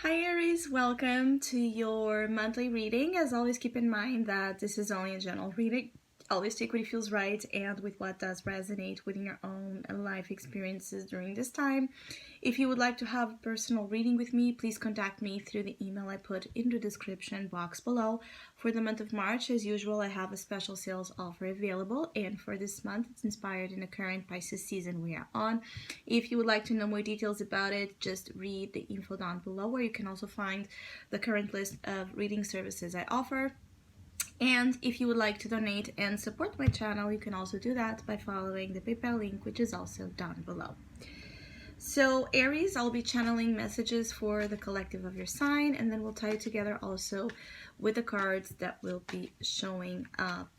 Hi Aries, welcome to your monthly reading. As always, keep in mind that this is only a general reading. Always take what feels right and with what does resonate within your own life experiences during this time. If you would like to have a personal reading with me, please contact me through the email I put in the description box below. For the month of March, as usual, I have a special sales offer available, and for this month, it's inspired in the current Pisces season we are on. If you would like to know more details about it, just read the info down below, where you can also find the current list of reading services I offer. And if you would like to donate and support my channel, you can also do that by following the PayPal link, which is also down below. So Aries, I'll be channeling messages for the collective of your sign, and then we'll tie it together also with the cards that will be showing up.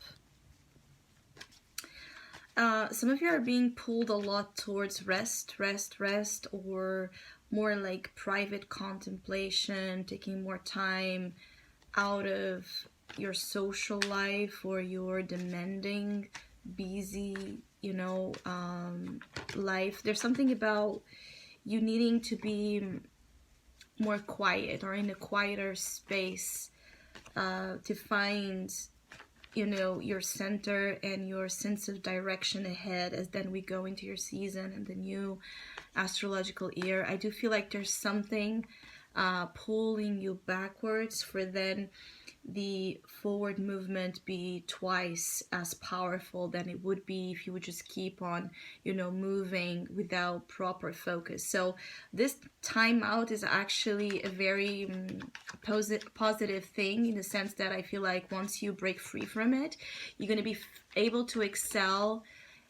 Some of you are being pulled a lot towards rest, or more like private contemplation, taking more time out of your social life or your demanding, busy, life. There's something about you needing to be more quiet or in a quieter space to find your center and your sense of direction ahead as then we go into your season and the new astrological year. I do feel like there's something pulling you backwards for then the forward movement be twice as powerful than it would be if you would just keep on moving without proper focus. So this time out is actually a very positive thing, in the sense that I feel like once you break free from it, you're going to be able to excel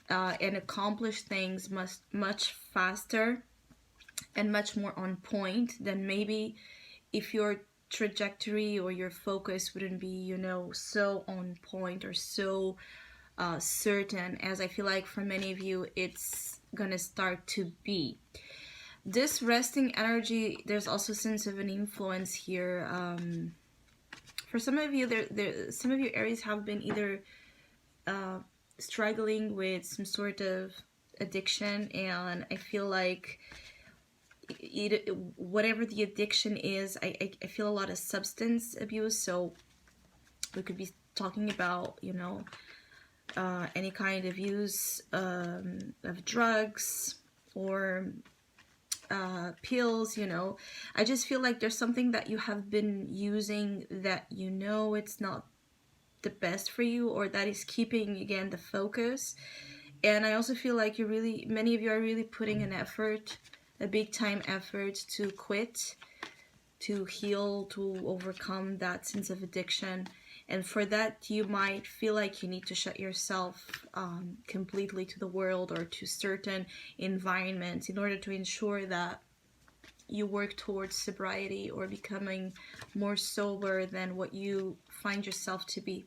and accomplish things much faster and much more on point than maybe if your trajectory or your focus wouldn't be so on point or so certain, as I feel like for many of you it's gonna start to be. This resting energy, there's also a sense of an influence here. For some of you, some of you Aries have been either struggling with some sort of addiction, and I feel like whatever the addiction is, I feel a lot of substance abuse. So we could be talking about any kind of use of drugs or pills. I just feel like there's something that you have been using that it's not the best for you, or that is keeping again the focus. And I also feel like many of you are really putting an effort, a big time effort, to quit, to heal, to overcome that sense of addiction. And for that, you might feel like you need to shut yourself completely to the world or to certain environments in order to ensure that you work towards sobriety or becoming more sober than what you find yourself to be.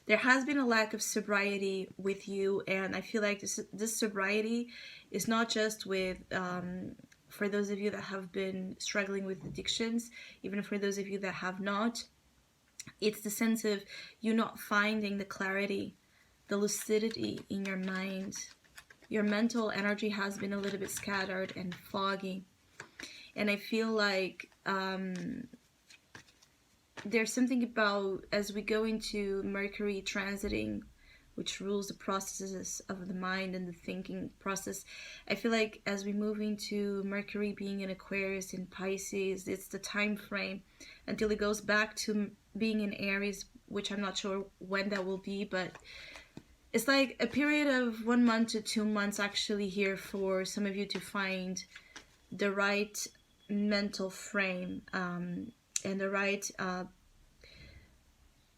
There has been a lack of sobriety with you, and I feel like this sobriety is not just with, for those of you that have been struggling with addictions, even for those of you that have not, it's the sense of you not finding the clarity, the lucidity in your mind. Your mental energy has been a little bit scattered and foggy, and I feel like there's something about, as we go into Mercury transiting, which rules the processes of the mind and the thinking process, I feel like as we move into Mercury being in Aquarius and Pisces, it's the time frame until it goes back to being in Aries, which I'm not sure when that will be, but it's like a period of 1 month to 2 months actually here for some of you to find the right mental frame and the right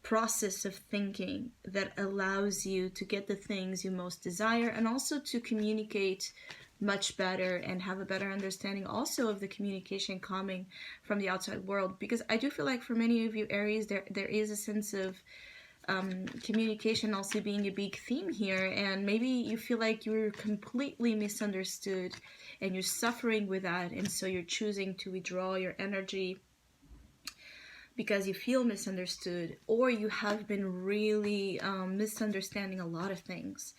process of thinking that allows you to get the things you most desire, and also to communicate much better and have a better understanding also of the communication coming from the outside world. Because I do feel like for many of you Aries, there is a sense of communication also being a big theme here, and maybe you feel like you're completely misunderstood and you're suffering with that, and so you're choosing to withdraw your energy because you feel misunderstood, or you have been really misunderstanding a lot of things.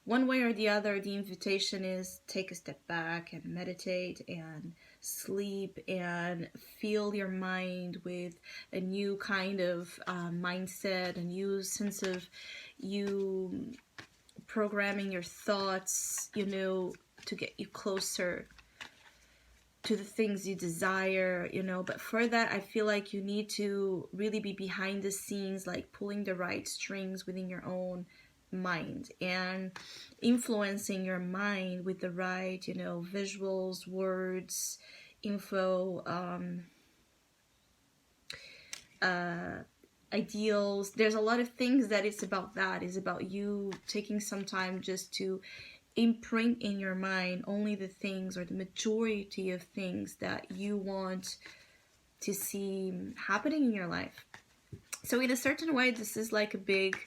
One way or the other, the invitation is take a step back and meditate and sleep and fill your mind with a new kind of mindset, a new sense of you programming your thoughts, you know, to get you closer to the things you desire, you know. But for that, I feel like you need to really be behind the scenes, like pulling the right strings within your own mind and influencing your mind with the right, you know, visuals, words, info, ideals. There's a lot of things that it's about. That is about you taking some time just to imprint in your mind only the things, or the majority of things, that you want to see happening in your life. So in a certain way, this is like a big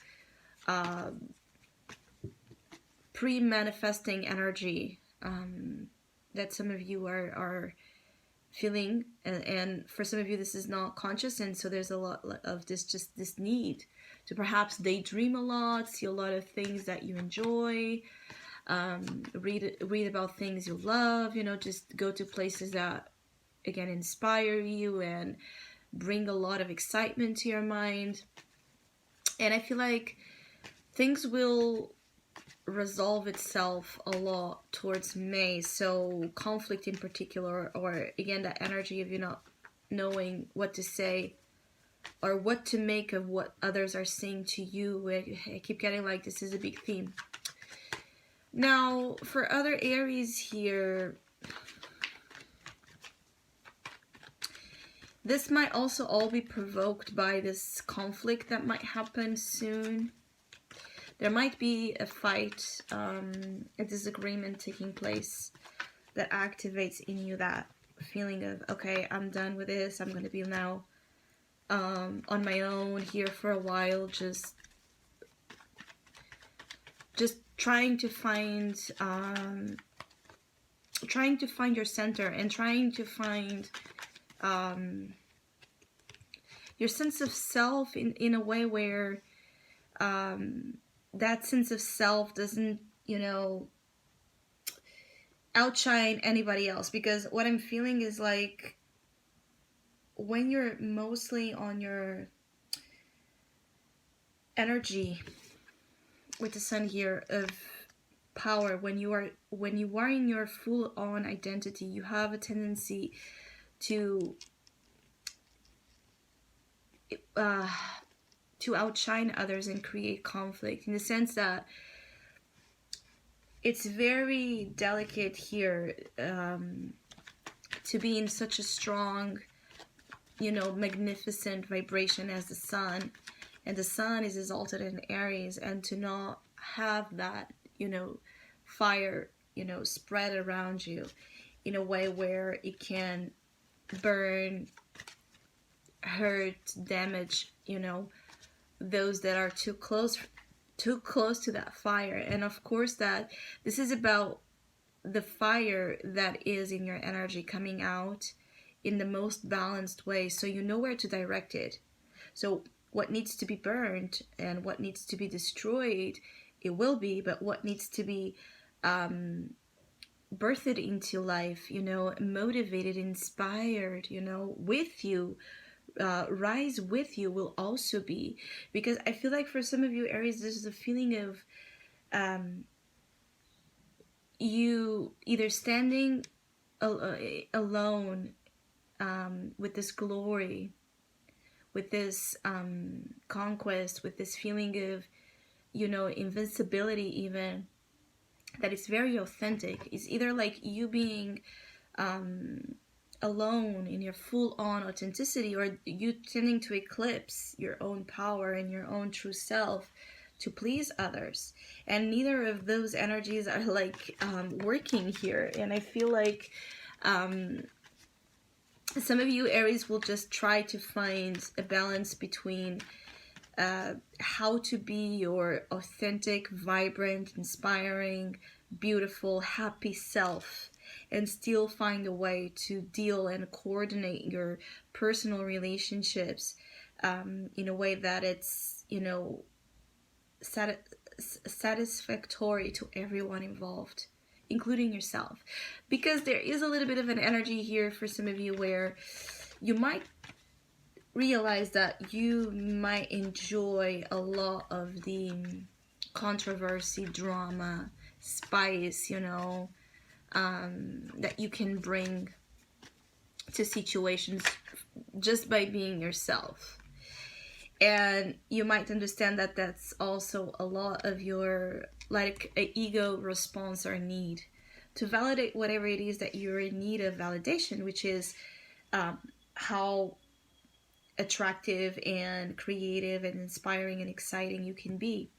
pre-manifesting energy that some of you are feeling, and for some of you this is not conscious, and so there's a lot of this, just this need to perhaps daydream a lot, see a lot of things that you enjoy, read about things you love, you know, just go to places that again inspire you and bring a lot of excitement to your mind. And I feel like things will resolve itself a lot towards May. So conflict in particular, or again that energy of you not knowing what to say or what to make of what others are saying to you. I keep getting like this is a big theme. Now for other Aries here, this might also all be provoked by this conflict that might happen soon. There might be a fight, a disagreement taking place that activates in you that feeling of, okay, I'm done with this. I'm going to be now on my own here for a while, just trying to find your center, and trying to find your sense of self in a way where that sense of self doesn't, you know, outshine anybody else. Because what I'm feeling is like when you're mostly on your energy with the sun here of power, when you are in your full on identity, you have a tendency to outshine others and create conflict, in the sense that it's very delicate here to be in such a strong, you know, magnificent vibration as the sun, and the sun is exalted in Aries, and to not have that, you know, fire, you know, spread around you in a way where it can burn, hurt, damage, you know, those that are too close to that fire. And of course that this is about the fire that is in your energy coming out in the most balanced way, so you know where to direct it. So what needs to be burned and what needs to be destroyed, it will be, but what needs to be birthed into life, you know, motivated, inspired, you know, with you, rise with you, will also be. Because I feel like for some of you Aries, there's a feeling of you either standing alone with this glory, with this conquest, with this feeling of, you know, invincibility even, that is very authentic. It's either like you being alone in your full-on authenticity, or you tending to eclipse your own power and your own true self to please others. And neither of those energies are like working here. And I feel like some of you Aries will just try to find a balance between how to be your authentic, vibrant, inspiring, beautiful, happy self, and still find a way to deal and coordinate your personal relationships in a way that it's, you know, satisfactory to everyone involved. including yourself, because there is a little bit of an energy here for some of you where you might realize that you might enjoy a lot of the controversy, drama, spice, that you can bring to situations just by being yourself. And you might understand that that's also a lot of your like a ego response or need to validate whatever it is that you're in need of validation, which is how attractive and creative and inspiring and exciting you can be,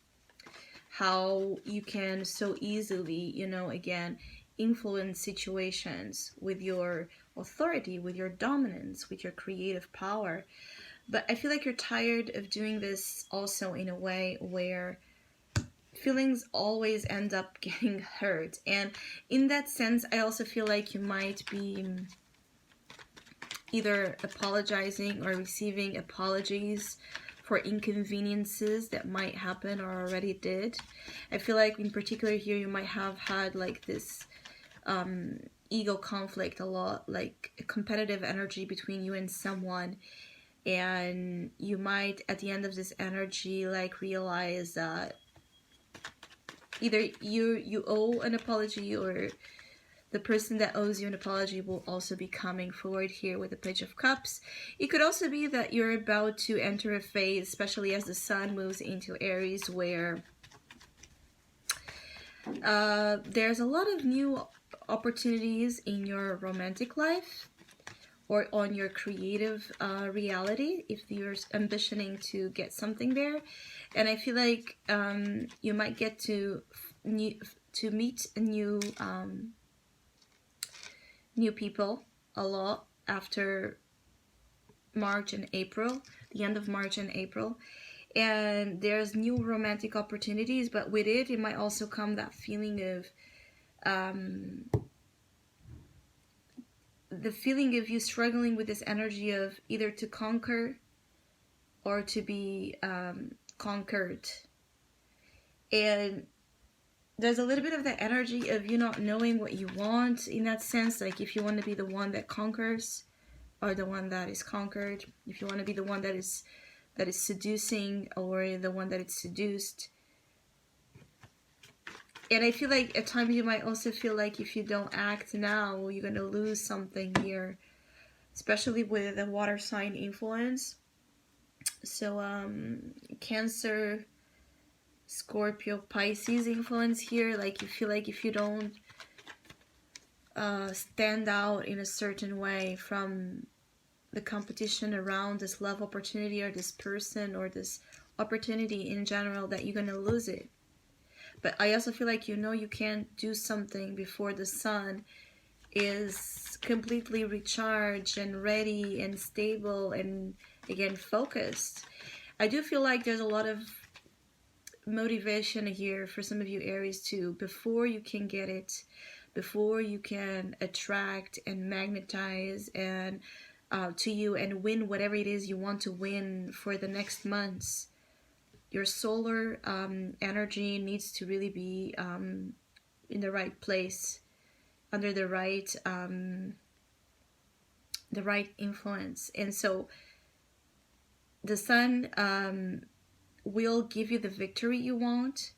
how you can so easily, again, influence situations with your authority, with your dominance, with your creative power. But I feel like you're tired of doing this also in a way where feelings always end up getting hurt. And in that sense, I also feel like you might be either apologizing or receiving apologies for inconveniences that might happen or already did. I feel like in particular here you might have had like this ego conflict a lot, like a competitive energy between you and someone, and you might at the end of this energy like realize that either you owe an apology, or the person that owes you an apology will also be coming forward here with the Page of Cups. It could also be that you're about to enter a phase, especially as the sun moves into Aries, where there's a lot of new opportunities in your romantic life or on your creative reality if you're ambitioning to get something there. And I feel like you might get to meet new people a lot after March and April, the end of March and April. And there's new romantic opportunities, but with it might also come that feeling of the feeling of you struggling with this energy of either to conquer or to be conquered. And there's a little bit of the energy of you not knowing what you want in that sense. Like if you want to be the one that conquers or the one that is conquered, if you want to be the one that is seducing or the one that is seduced. And I feel like at times you might also feel like if you don't act now, you're going to lose something here, especially with the water sign influence. So Cancer, Scorpio, Pisces influence here. Like you feel like if you don't stand out in a certain way from the competition around this love opportunity or this person or this opportunity in general, that you're going to lose it. But I also feel like you can't do something before the sun is completely recharged and ready and stable and again focused. I do feel like there's a lot of motivation here for some of you Aries too. Before you can get it, before you can attract and magnetize and to you and win whatever it is you want to win for the next months, your solar energy needs to really be in the right place, under the right influence. And so the sun will give you the victory you want,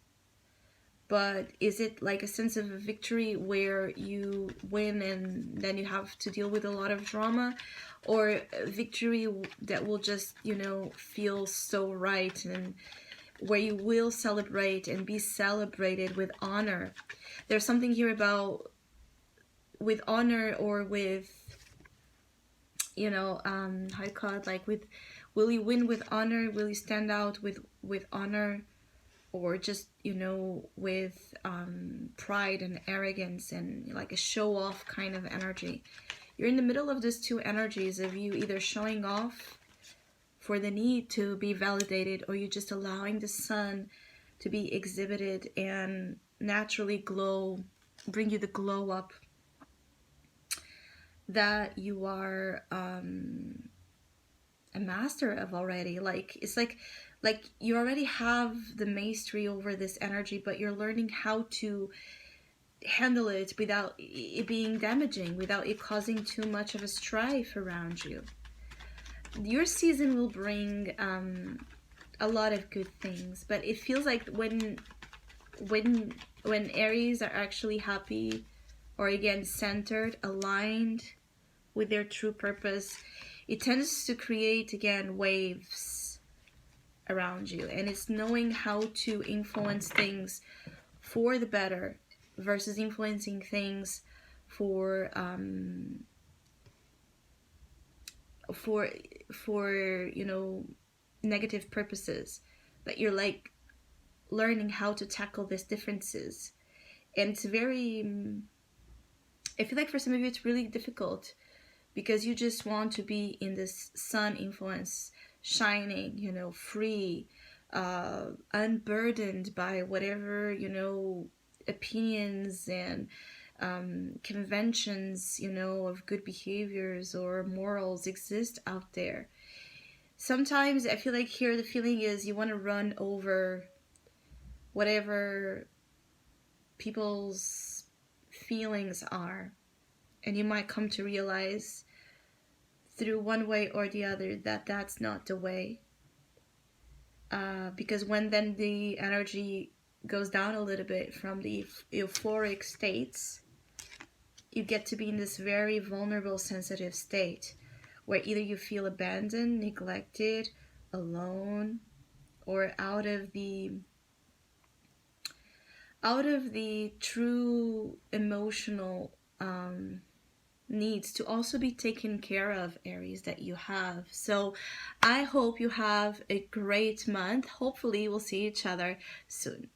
but is it like a sense of a victory where you win and then you have to deal with a lot of drama, or a victory that will just feel so right and where you will celebrate and be celebrated with honor? There's something here about with honor, or with how you call it, like with, will you win with honor, will you stand out with honor, or just with pride and arrogance and like a show off kind of energy. You're in the middle of these two energies of you either showing off for the need to be validated, or you're just allowing the sun to be exhibited and naturally glow, bring you the glow up that you are a master of already. Like it's like you already have the mastery over this energy, but you're learning how to handle it without it being damaging, without it causing too much of a strife around you. Your season will bring a lot of good things, but it feels like when when Aries are actually happy, or again centered, aligned with their true purpose, it tends to create again waves around you, and it's knowing how to influence things for the better versus influencing things for for you know, negative purposes. That you're like learning how to tackle these differences, and it's very I feel like for some of you it's really difficult because you just want to be in this sun influence, shining, you know, free, unburdened by whatever, you know, opinions and conventions, you know, of good behaviors or morals exist out there. Sometimes I feel like here the feeling is you want to run over whatever people's feelings are, and you might come to realize through one way or the other that that's not the way. Because when then the energy goes down a little bit from the euphoric states, you get to be in this very vulnerable, sensitive state where either you feel abandoned, neglected, alone, or out of the true emotional needs to also be taken care of, Aries, that you have. So I hope you have a great month. Hopefully we'll see each other soon.